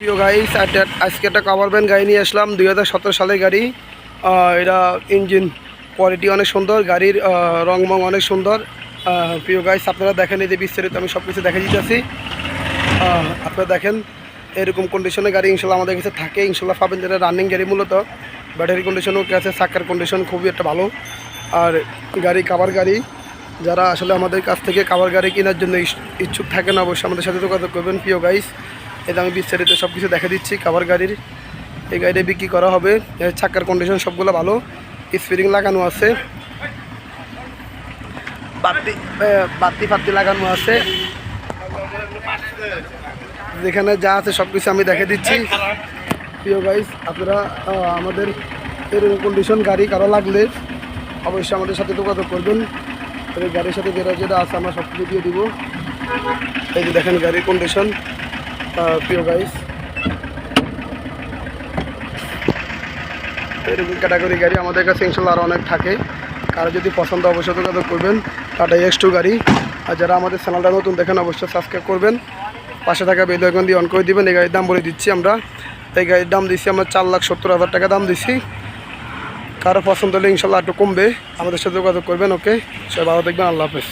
প্রিয় গাইস, আজকে একটা কাভার ভ্যান গাড়ি নিয়ে আসলাম 2017 সালের গাড়ি। এটা ইঞ্জিন কোয়ালিটি অনেক সুন্দর, গাড়ির রংমং অনেক সুন্দর। প্রিয় গাইস, আপনারা দেখেন, এই যে বিস্তারিত আমি সব কিছু দেখে দিতেছি। আপনারা দেখেন, এরকম কন্ডিশনে গাড়ি ইনশাল্লাহ আমাদের কাছে থাকে। ইনশাল্লাহ পাবেন, যেটা রানিং গাড়ি, মূলত ব্যাটারি কন্ডিশনও আছে, চাকার কন্ডিশন খুবই একটা ভালো। আর গাড়ি কাভার গাড়ি, যারা আসলে আমাদের কাছ থেকে কাভার গাড়ি কেনার জন্য ইচ্ছুক থাকেন, অবশ্যই আমাদের সাথে যোগাযোগ করবেন। প্রিয় গাইস, এটা আমি বিস্তারিত সব কিছু দেখে দিচ্ছি। কাভার গাড়ির এই গাড়িটা বিক্রি করা হবে। চাকার কন্ডিশন সবগুলো ভালো, স্প্রিং লাগানো আছে, বাতি ফাতি লাগানো আছে। যেখানে যা আছে সব কিছু আমি দেখে দিচ্ছি। প্রিয় গাইস, আপনারা আমাদের এরকম কন্ডিশন গাড়ি কারো লাগলে অবশ্যই আমাদের সাথে যোগাযোগ করবেন। এই গাড়ির সাথে যেটা যেটা আছে আমরা সব কিছু দিয়ে দিব। এই যে দেখেন গাড়ির কন্ডিশন। প্রিয় গাইস, এরকম ক্যাটাগরি গাড়ি আমাদের কাছে ইনশাল্লাহ আরও অনেক থাকে। কারো যদি পছন্দ অবশ্যই যোগাযোগ করবেন। টাটা X2 গাড়ি। আর যারা আমাদের চ্যানেলটা নতুন দেখেন অবশ্যই সাবস্ক্রাইব করবেন, পাশে থাকা বেল আইকন দিয়ে অন করে দিবেন। এই গাড়ির দাম বলে দিচ্ছি আমরা। এই গাড়ির দাম দিচ্ছি আমরা 4,70,000 টাকা দাম দিচ্ছি। কারো পছন্দ হলে ইনশাল্লাহ একটু কমবে, আমাদের সাথে যোগাযোগ করবেন। ওকে, সবাই ভালো থাকবেন, আল্লাহ হাফেজ।